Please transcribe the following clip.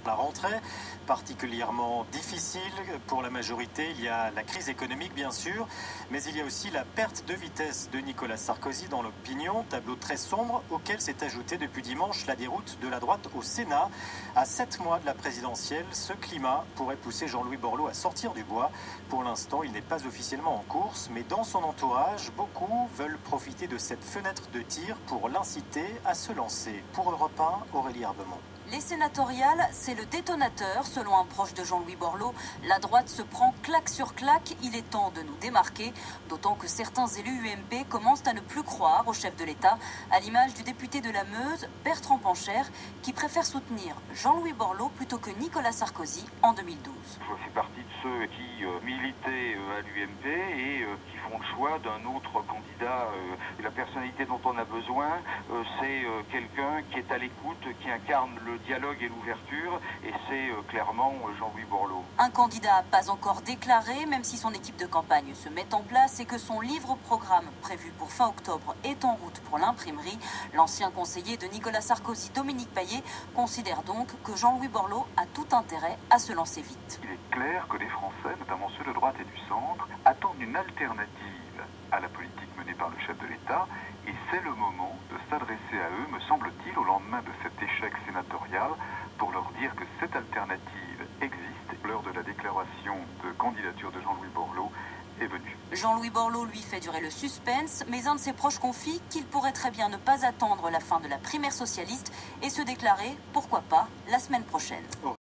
La rentrée, particulièrement difficile pour la majorité, il y a la crise économique bien sûr, mais il y a aussi la perte de vitesse de Nicolas Sarkozy dans l'opinion, tableau très sombre auquel s'est ajoutée depuis dimanche la déroute de la droite au Sénat. À 7 mois de la présidentielle, ce climat pourrait pousser Jean-Louis Borloo à sortir du bois. Pour l'instant, il n'est pas officiellement en course, mais dans son entourage, beaucoup veulent profiter de cette fenêtre de tir pour l'inciter à se lancer. Pour Europe 1, Aurélie Arbemont. Les sénatoriales, c'est le détonateur, selon un proche de Jean-Louis Borloo. La droite se prend claque sur claque, il est temps de nous démarquer, d'autant que certains élus UMP commencent à ne plus croire au chef de l'État, à l'image du député de la Meuse, Bertrand Pancher, qui préfère soutenir Jean-Louis Borloo plutôt que Nicolas Sarkozy en 2012. Je fais partie de ceux qui militaient à l'UMP et qui font le choix d'un autre candidat. La personnalité dont on a besoin, c'est quelqu'un qui est à l'écoute, qui incarne le dialogue et l'ouverture, et c'est clairement Jean-Louis Borloo. Un candidat pas encore déclaré, même si son équipe de campagne se met en place et que son livre-programme prévu pour fin octobre est en route pour l'imprimerie. L'ancien conseiller de Nicolas Sarkozy, Dominique Paillet, considère donc que Jean-Louis Borloo a tout intérêt à se lancer vite. Il est clair que les Français, notamment ceux de droite et du centre, attendent une alternative à la politique menée par le chef de l'État, et c'est le moment de s'adresser à eux, me semble-t-il, au lendemain de cet échec sénatorial, pour leur dire que cette alternative existe. L'heure de la déclaration de candidature de Jean-Louis Borloo est venue. Jean-Louis Borloo lui fait durer le suspense, mais un de ses proches confie qu'il pourrait très bien ne pas attendre la fin de la primaire socialiste et se déclarer, pourquoi pas, la semaine prochaine.